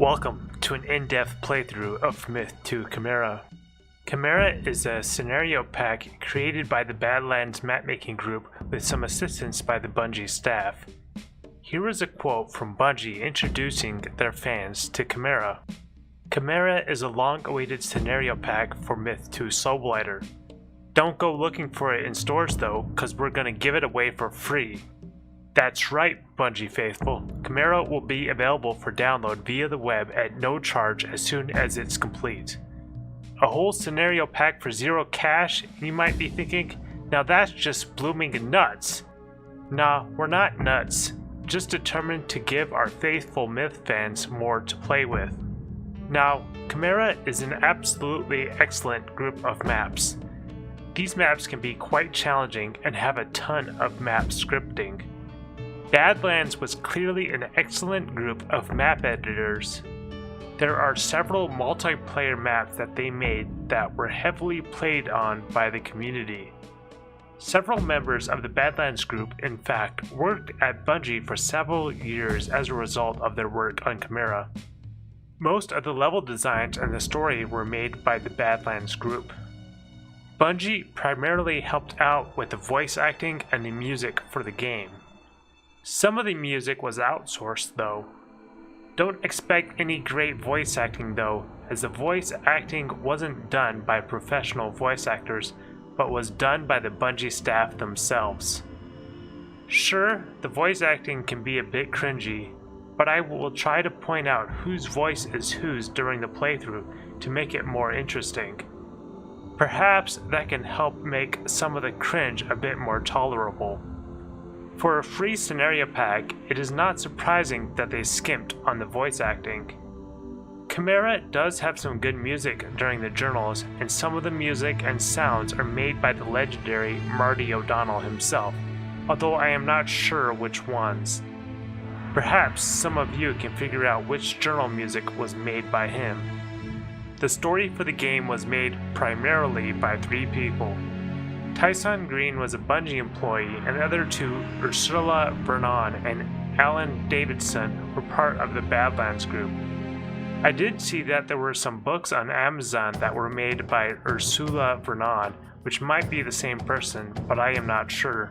Welcome to an in-depth playthrough of Myth 2 Chimera. Chimera is a scenario pack created by the Badlands mapmaking group with some assistance by the Bungie staff. Here is a quote from Bungie introducing their fans to Chimera. Chimera is a long-awaited scenario pack for Myth 2 Soulblighter. Don't go looking for it in stores though, cause we're gonna give it away for free. That's right, Bungie faithful. Chimera will be available for download via the web at no charge as soon as it's complete. A whole scenario pack for zero cash, you might be thinking, now that's just blooming nuts. Nah, we're not nuts, just determined to give our faithful Myth fans more to play with. Now, Chimera is an absolutely excellent group of maps. These maps can be quite challenging and have a ton of map scripting. Badlands was clearly an excellent group of map editors. There are several multiplayer maps that they made that were heavily played on by the community. Several members of the Badlands group, in fact, worked at Bungie for several years as a result of their work on Chimera. Most of the level designs and the story were made by the Badlands group. Bungie primarily helped out with the voice acting and the music for the game. Some of the music was outsourced though. Don't expect any great voice acting though, as the voice acting wasn't done by professional voice actors, but was done by the Bungie staff themselves. Sure, the voice acting can be a bit cringy, but I will try to point out whose voice is whose during the playthrough to make it more interesting. Perhaps that can help make some of the cringe a bit more tolerable. For a free scenario pack, it is not surprising that they skimped on the voice acting. Chimera does have some good music during the journals, and some of the music and sounds are made by the legendary Marty O'Donnell himself, although I am not sure which ones. Perhaps some of you can figure out which journal music was made by him. The story for the game was made primarily by 3 people. Tyson Green was a Bungie employee, and the other 2, Ursula Vernon and Alan Davidson, were part of the Badlands group. I did see that there were some books on Amazon that were made by Ursula Vernon, which might be the same person, but I am not sure.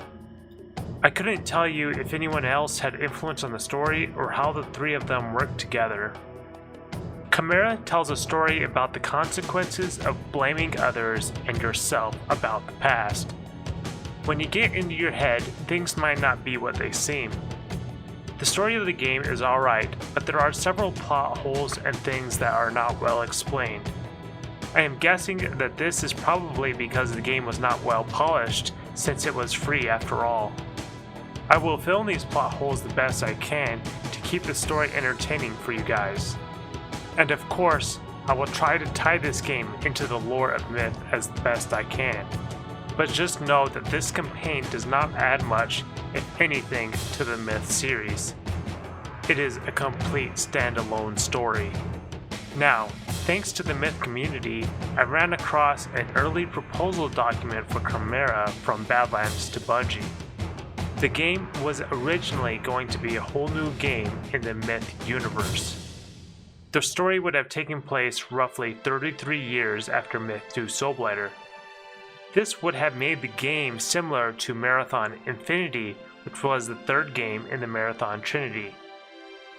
I couldn't tell you if anyone else had influence on the story or how the 3 of them worked together. Chimera tells a story about the consequences of blaming others and yourself about the past. When you get into your head, things might not be what they seem. The story of the game is alright, but there are several plot holes and things that are not well explained. I am guessing that this is probably because the game was not well polished, since it was free after all. I will fill in these plot holes the best I can to keep the story entertaining for you guys. And of course, I will try to tie this game into the lore of Myth as best I can. But just know that this campaign does not add much, if anything, to the Myth series. It is a complete standalone story. Now, thanks to the Myth community, I ran across an early proposal document for Chimera from Badlands to Bungie. The game was originally going to be a whole new game in the Myth universe. The story would have taken place roughly 33 years after Myth 2 Soulblighter. This would have made the game similar to Marathon Infinity, which was the 3rd game in the Marathon Trinity.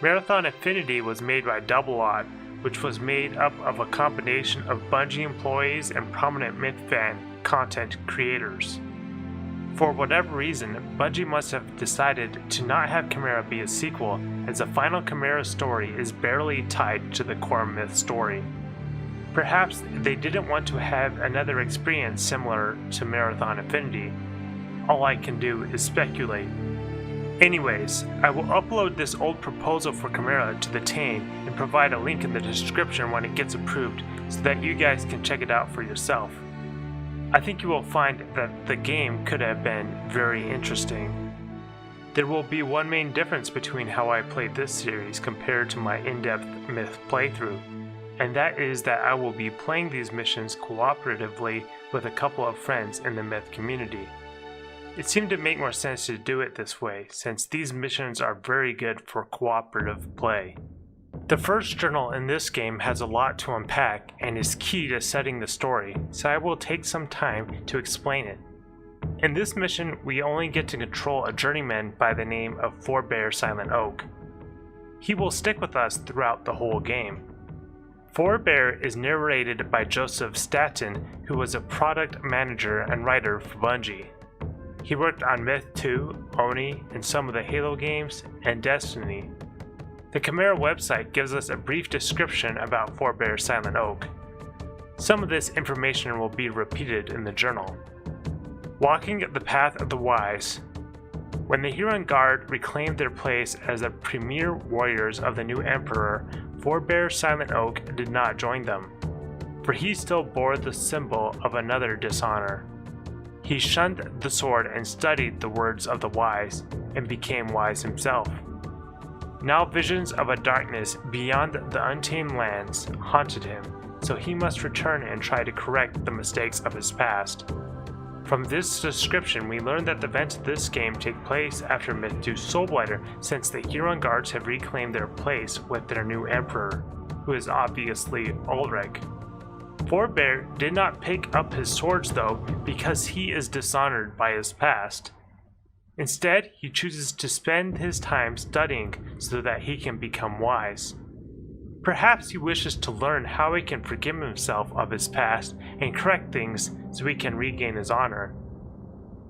Marathon Infinity was made by Double Odd, which was made up of a combination of Bungie employees and prominent Myth fan content creators. For whatever reason, Bungie must have decided to not have Chimera be a sequel, as the final Chimera story is barely tied to the core Myth story. Perhaps they didn't want to have another experience similar to Marathon Infinity. All I can do is speculate. Anyways, I will upload this old proposal for Chimera to the Tane and provide a link in the description when it gets approved so that you guys can check it out for yourself. I think you will find that the game could have been very interesting. There will be one main difference between how I played this series compared to my in-depth Myth playthrough, and that is that I will be playing these missions cooperatively with a couple of friends in the Myth community. It seemed to make more sense to do it this way, since these missions are very good for cooperative play. The first journal in this game has a lot to unpack and is key to setting the story, so I will take some time to explain it. In this mission, we only get to control a journeyman by the name of Forebear Silent Oak. He will stick with us throughout the whole game. Forebear is narrated by Joseph Staten, who was a product manager and writer for Bungie. He worked on Myth 2, Oni, and some of the Halo games, and Destiny. The Chimera website gives us a brief description about Forebear Silent Oak. Some of this information will be repeated in the journal. Walking the path of the wise. When the Huron Guard reclaimed their place as the premier warriors of the new Emperor, Forebear Silent Oak did not join them, for he still bore the symbol of another dishonor. He shunned the sword and studied the words of the wise, and became wise himself. Now visions of a darkness beyond the untamed lands haunted him, so he must return and try to correct the mistakes of his past. From this description, we learn that the events of this game take place after Myth 2 Soulblighter, since the Huron Guards have reclaimed their place with their new emperor, who is obviously Ulrich. Forebear did not pick up his swords though, because he is dishonored by his past. Instead, he chooses to spend his time studying so that he can become wise. Perhaps he wishes to learn how he can forgive himself of his past and correct things so he can regain his honor.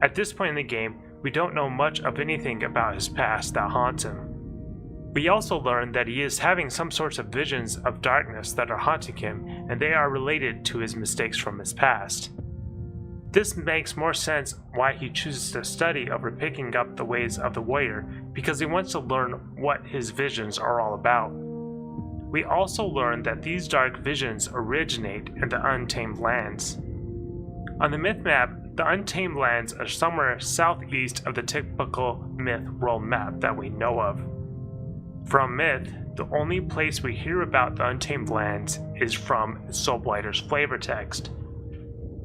At this point in the game, we don't know much of anything about his past that haunts him. We also learn that he is having some sorts of visions of darkness that are haunting him, and they are related to his mistakes from his past. This makes more sense why he chooses to study over picking up the ways of the warrior, because he wants to learn what his visions are all about. We also learn that these dark visions originate in the Untamed Lands. On the myth map, the Untamed Lands are somewhere southeast of the typical myth world map that we know of. From myth, the only place we hear about the Untamed Lands is from Soulblighter's flavor text.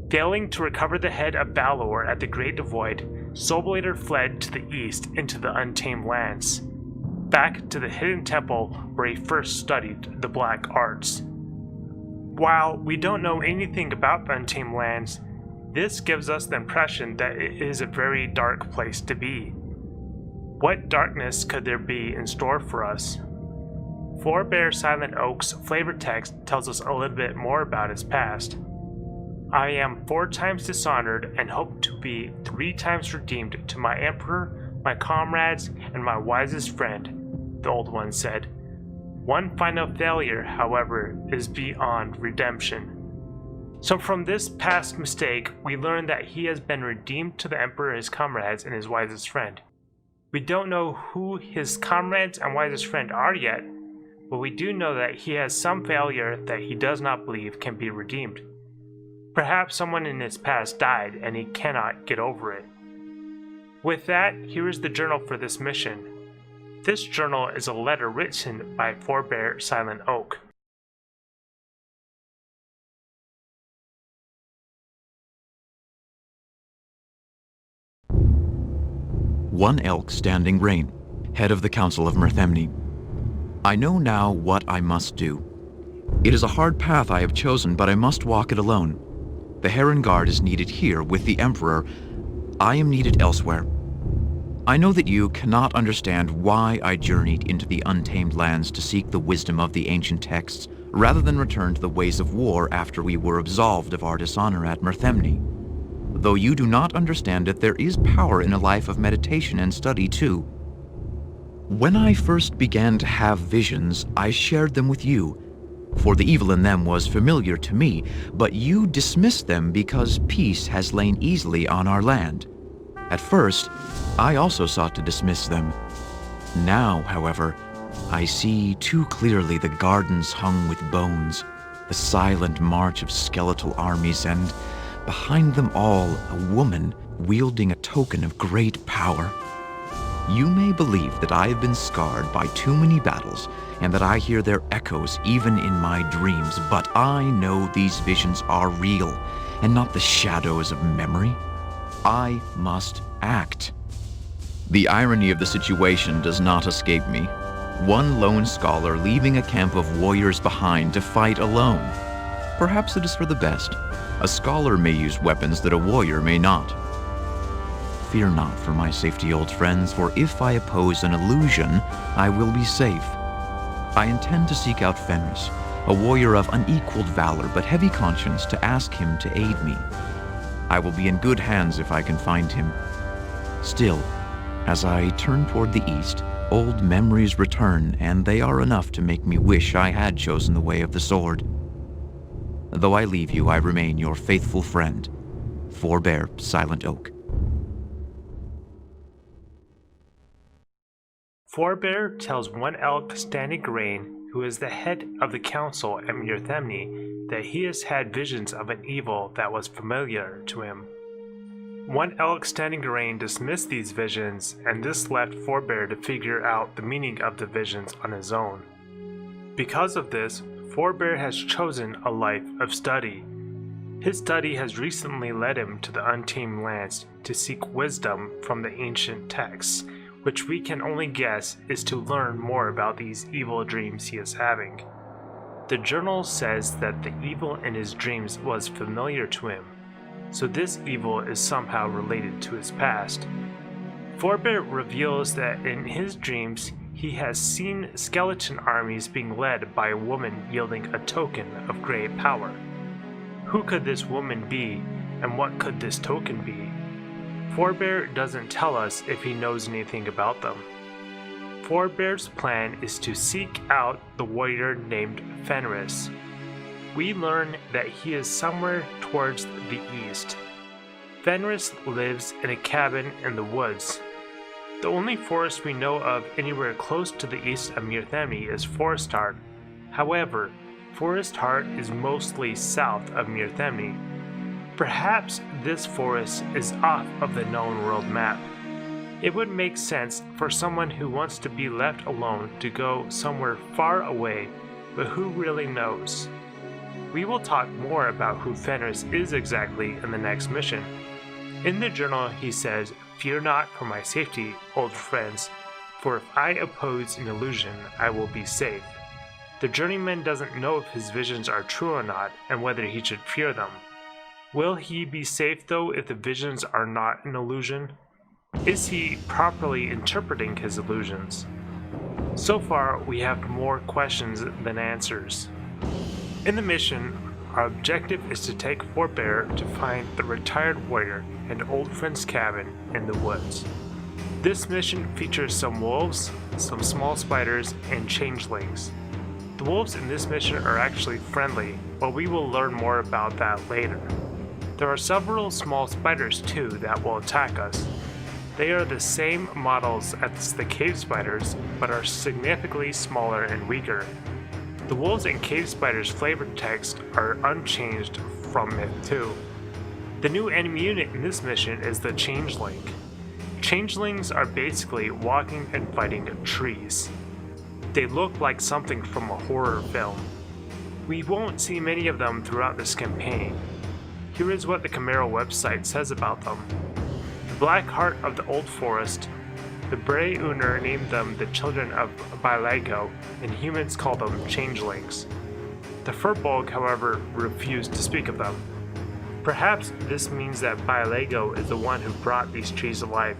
Failing to recover the head of Balor at the Great Devoid, Soulblighter fled to the east into the Untamed Lands, back to the hidden temple where he first studied the black arts. While we don't know anything about the Untamed Lands, this gives us the impression that it is a very dark place to be. What darkness could there be in store for us? Forebear Silent Oak's flavor text tells us a little bit more about his past. I am 4 times dishonored and hope to be 3 times redeemed to my emperor, my comrades, and my wisest friend, the old one said. One final failure, however, is beyond redemption. So from this past mistake, we learn that he has been redeemed to the emperor, his comrades, and his wisest friend. We don't know who his comrades and wisest friend are yet, but we do know that he has some failure that he does not believe can be redeemed. Perhaps someone in his past died and he cannot get over it. With that, here is the journal for this mission. This journal is a letter written by Forebear Silent Oak. One elk standing rein, head of the Council of Merthemni. I know now what I must do. It is a hard path I have chosen, but I must walk it alone. The Heron Guard is needed here with the Emperor. I am needed elsewhere. I know that you cannot understand why I journeyed into the Untamed Lands to seek the wisdom of the ancient texts, rather than return to the ways of war after we were absolved of our dishonor at Merthemni. Though you do not understand it, there is power in a life of meditation and study too. When I first began to have visions, I shared them with you, for the evil in them was familiar to me, but you dismissed them because peace has lain easily on our land. At first, I also sought to dismiss them. Now, however, I see too clearly the gardens hung with bones, the silent march of skeletal armies, and behind them all, a woman wielding a token of great power. You may believe that I have been scarred by too many battles, and that I hear their echoes even in my dreams, but I know these visions are real, and not the shadows of memory. I must act. The irony of the situation does not escape me. One lone scholar leaving a camp of warriors behind to fight alone. Perhaps it is for the best. A scholar may use weapons that a warrior may not. Fear not for my safety, old friends, for if I oppose an illusion, I will be safe. I intend to seek out Fenris, a warrior of unequaled valor but heavy conscience, to ask him to aid me. I will be in good hands if I can find him. Still, as I turn toward the east, old memories return, and they are enough to make me wish I had chosen the way of the sword. Though I leave you, I remain your faithful friend, Forbear Silent Oak. Forbear tells one elk standing grain, who is the head of the council at Myrthemne, that he has had visions of an evil that was familiar to him. One elk standing grain dismissed these visions, and this left Forbear to figure out the meaning of the visions on his own. Because of this, Forbear has chosen a life of study. His study has recently led him to the Untamed Lands to seek wisdom from the ancient texts, which we can only guess is to learn more about these evil dreams he is having. The journal says that the evil in his dreams was familiar to him, so this evil is somehow related to his past. Forbear reveals that in his dreams he has seen skeleton armies being led by a woman wielding a token of great power. Who could this woman be, and what could this token be? Forbear doesn't tell us if he knows anything about them. Forbear's plan is to seek out the warrior named Fenris. We learn that he is somewhere towards the east. Fenris lives in a cabin in the woods. The only forest we know of anywhere close to the east of Myrthemne is Forest Heart. However, Forest Heart is mostly south of Myrthemne. Perhaps this forest is off of the known world map. It would make sense for someone who wants to be left alone to go somewhere far away, but who really knows? We will talk more about who Fenris is exactly in the next mission. In the journal he says, "Fear not for my safety, old friends, for if I oppose an illusion, I will be safe." The journeyman doesn't know if his visions are true or not, and whether he should fear them. Will he be safe though if the visions are not an illusion? Is he properly interpreting his illusions? So far, we have more questions than answers. In the mission, our objective is to take Forbear to find the retired warrior and old friend's cabin in the woods. This mission features some wolves, some small spiders, and changelings. The wolves in this mission are actually friendly, but we will learn more about that later. There are several small spiders too that will attack us. They are the same models as the cave spiders, but are significantly smaller and weaker. The wolves and cave spiders' flavor text are unchanged from Myth 2. The new enemy unit in this mission is the Changeling. Changelings are basically walking and fighting trees. They look like something from a horror film. We won't see many of them throughout this campaign. Here is what the Chimera website says about them. The Black Heart of the Old Forest. The Bray Uner named them the Children of Bilago, and humans call them Changelings. The Furbolg, however, refused to speak of them. Perhaps this means that Bilago is the one who brought these trees to life.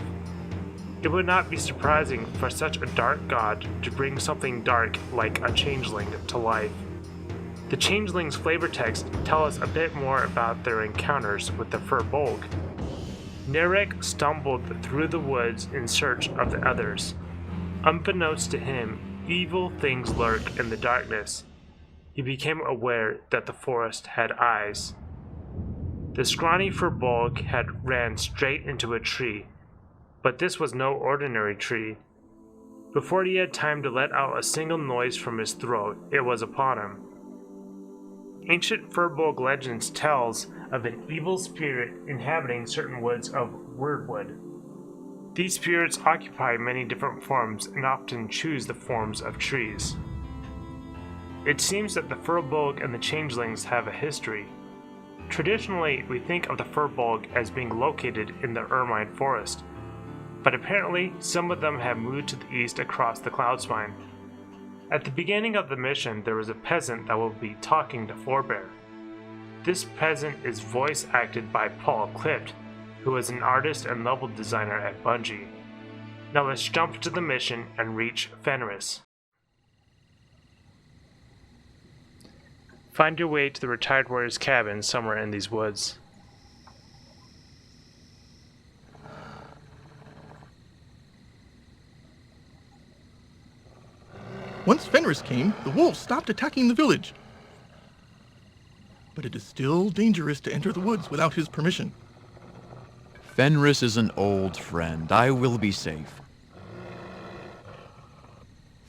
It would not be surprising for such a dark god to bring something dark like a changeling to life. The changeling's flavor text tell us a bit more about their encounters with the Furbolg. Nerek stumbled through the woods in search of the others. Unbeknownst to him, evil things lurk in the darkness. He became aware that the forest had eyes. The scrawny Furbolg had ran straight into a tree, but this was no ordinary tree. Before he had time to let out a single noise from his throat, it was upon him. Ancient Furbolg legends tells of an evil spirit inhabiting certain woods of Wyrdwood. These spirits occupy many different forms and often choose the forms of trees. It seems that the Furbolg and the Changelings have a history. Traditionally, we think of the Furbolg as being located in the Ermine Forest, but apparently some of them have moved to the east across the Cloudspine. At the beginning of the mission, there was a peasant that will be talking to Forebear. This peasant is voice acted by Paul Clipt, who is an artist and level designer at Bungie. Now let's jump to the mission and reach Fenris. Find your way to the retired warrior's cabin somewhere in these woods. Once Fenris came, the wolves stopped attacking the village. But it is still dangerous to enter the woods without his permission. Fenris is an old friend. I will be safe.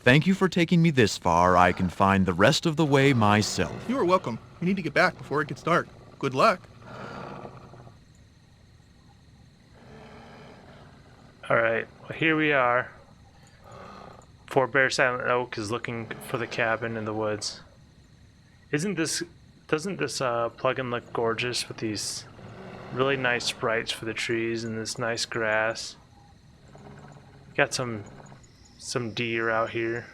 Thank you for taking me this far. I can find the rest of the way myself. You are welcome. We need to get back before it gets dark. Good luck. Alright, well here we are. Forebear Silent Oak is looking for the cabin in the woods. Doesn't this plugin look gorgeous with these really nice sprites for the trees and this nice grass? Got some deer out here.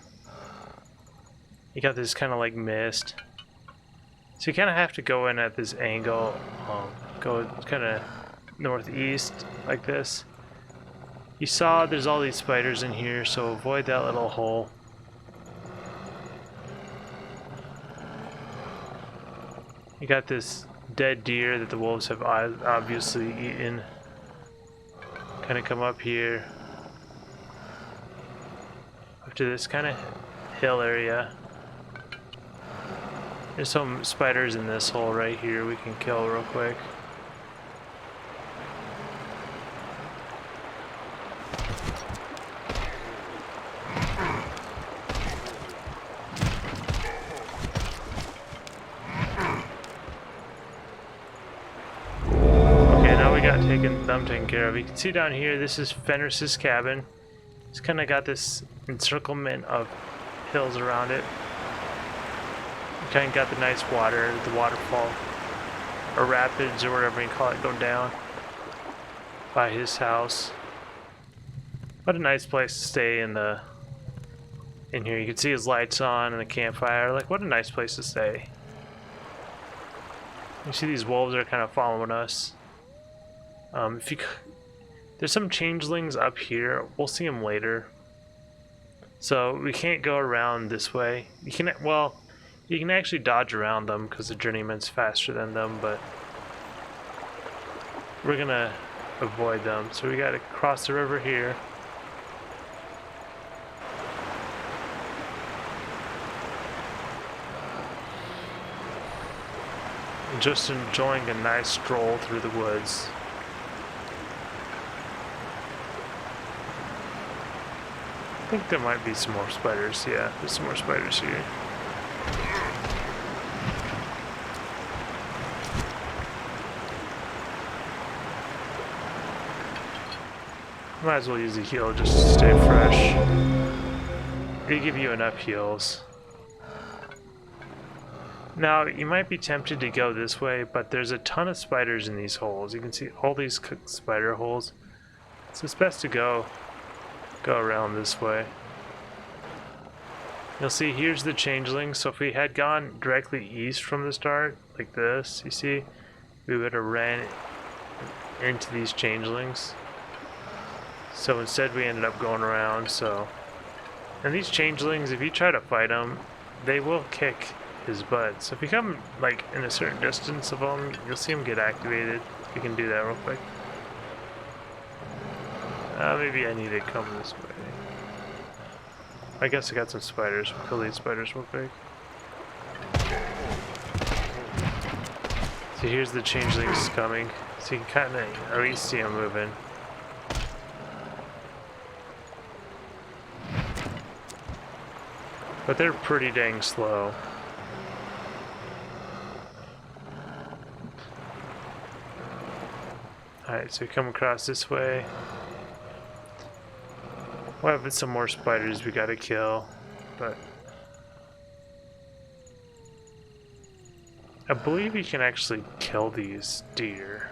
You got this kind of like mist. So you kind of have to go in at this angle, go kind of northeast like this. You saw there's all these spiders in here, so avoid that little hole. You got this dead deer that the wolves have obviously eaten. Kind of come up here. Up to this kind of hill area. There's some spiders in this hole right here we can kill real quick. Taken care of. You can see down here, this is Fenris's cabin. It's kind of got this encirclement of hills around it. You kind of got the nice water, the waterfall, or rapids, or whatever you call it, go down by his house. What a nice place to stay in here. You can see his lights on and the campfire. Like, what a nice place to stay. You see these wolves are kind of following us. There's some changelings up here. We'll see them later. So we can't go around this way. You can actually dodge around them because the journeyman's faster than them, but we're gonna avoid them. So we gotta cross the river here. Just enjoying a nice stroll through the woods. I think there might be some more spiders. Yeah, there's some more spiders here. Might as well use a heal just to stay fresh. They give you enough heals. Now, you might be tempted to go this way, but there's a ton of spiders in these holes. You can see all these spider holes. So it's best to go around this way. You'll see here's the changeling. So if we had gone directly east from the start, like this, you see, we would have ran into these changelings. So instead we ended up going around. And these changelings, if you try to fight them, they will kick his butt. So if you come like in a certain distance of them, you'll see them get activated. You can do that real quick. Maybe I need to come this way. I guess I got some spiders. We'll kill these spiders real quick. So here's the changelings coming. So you can kind of at least see them moving. But they're pretty dang slow. Alright, so we come across this way. We'll have some more spiders we gotta kill, but I believe you can actually kill these deer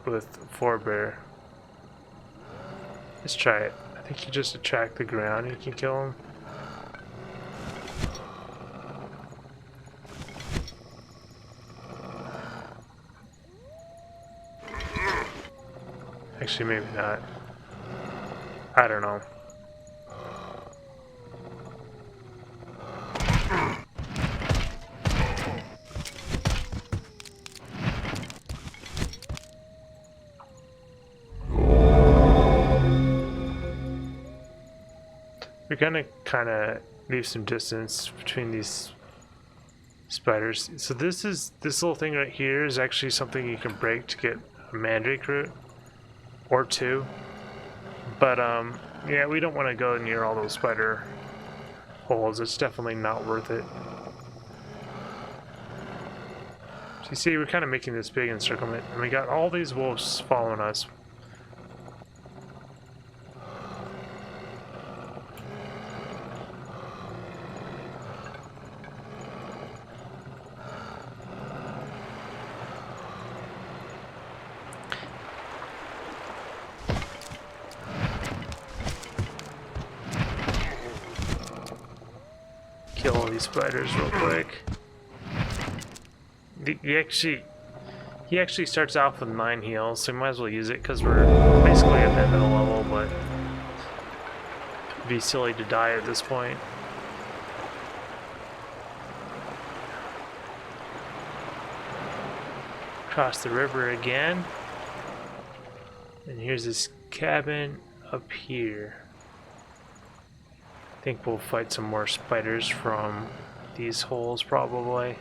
with Forebear. Let's try it. I think you just attract the ground, you can kill him. Actually, maybe not. I don't know. We're gonna kind of leave some distance between these spiders. So this little thing right here is actually something you can break to get a mandrake root or two. But yeah, we don't want to go near all those spider holes. It's definitely not worth it. So you see, we're kind of making this big encirclement, and we got all these wolves following us. Kill all these spiders real quick. He actually starts off with 9 heals, so we might as well use it because we're basically at that middle level, but it'd be silly to die at this point. Cross the river again. And here's this cabin up here. I think we'll fight some more spiders from these holes probably.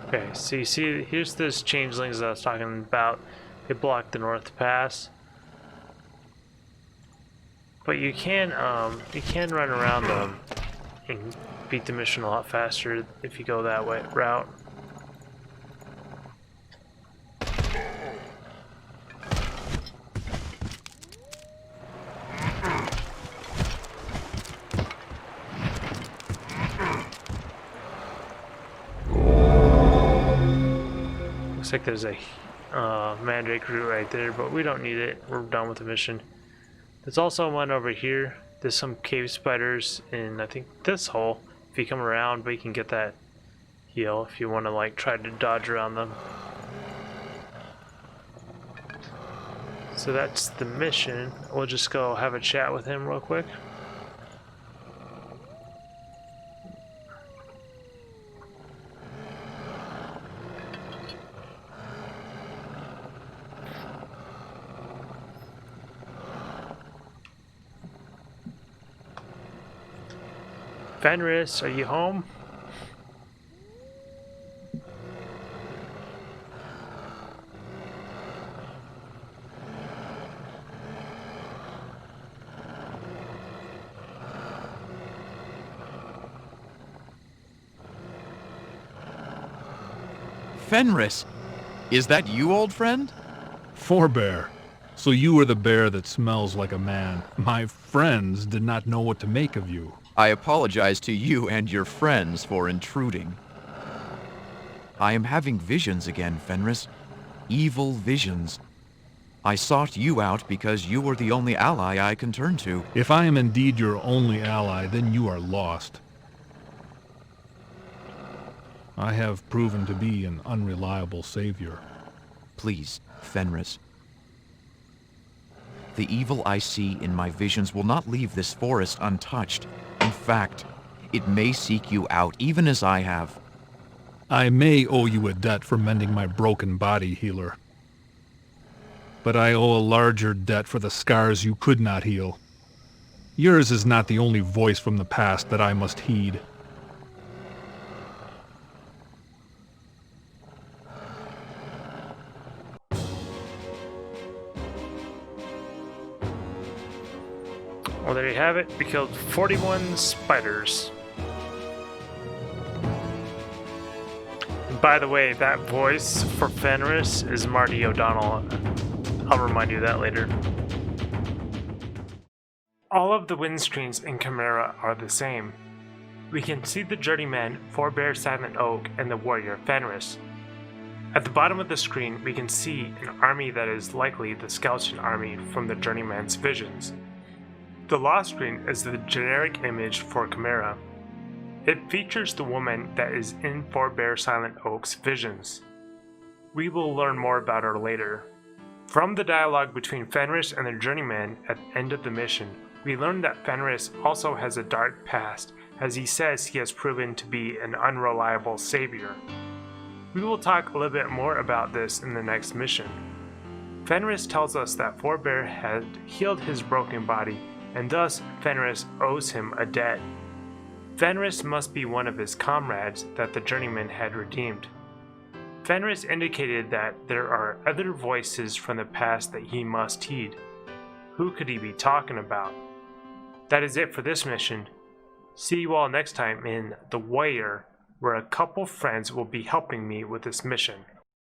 Okay, so you see, here's those changelings that I was talking about. They block the North Pass. But you can run around them and beat the mission a lot faster if you go that way route. Looks like there's a mandrake root right there, but we don't need it. We're done with the mission. There's also one over here. There's some cave spiders in, I think, this hole. If you come around, but you can get that heal if you want to like try to dodge around them. So that's the mission. We'll just go have a chat with him real quick. Fenris, are you home? Fenris! Is that you, old friend? Forebear. So you are the bear that smells like a man. My friends did not know what to make of you. I apologize to you and your friends for intruding. I am having visions again, Fenris. Evil visions. I sought you out because you were the only ally I can turn to. If I am indeed your only ally, then you are lost. I have proven to be an unreliable savior. Please, Fenris. The evil I see in my visions will not leave this forest untouched. In fact, it may seek you out, even as I have. I may owe you a debt for mending my broken body, healer. But I owe a larger debt for the scars you could not heal. Yours is not the only voice from the past that I must heed. Well, there you have it. We killed 41 spiders. And by the way, that voice for Fenris is Marty O'Donnell. I'll remind you of that later. All of the wind screens in Chimera are the same. We can see the journeyman, Forebear Silent Oak, and the warrior Fenris. At the bottom of the screen, we can see an army that is likely the skeleton army from the journeyman's visions. The lost screen is the generic image for Chimera. It features the woman that is in Forebear Silent Oak's visions. We will learn more about her later. From the dialogue between Fenris and the journeyman at the end of the mission, we learn that Fenris also has a dark past, as he says he has proven to be an unreliable savior. We will talk a little bit more about this in the next mission. Fenris tells us that Forebear had healed his broken body, and thus Fenris owes him a debt. Fenris must be one of his comrades that the journeyman had redeemed. Fenris indicated that there are other voices from the past that he must heed. Who could he be talking about? That is it for this mission. See you all next time in The Warrior, where a couple friends will be helping me with this mission.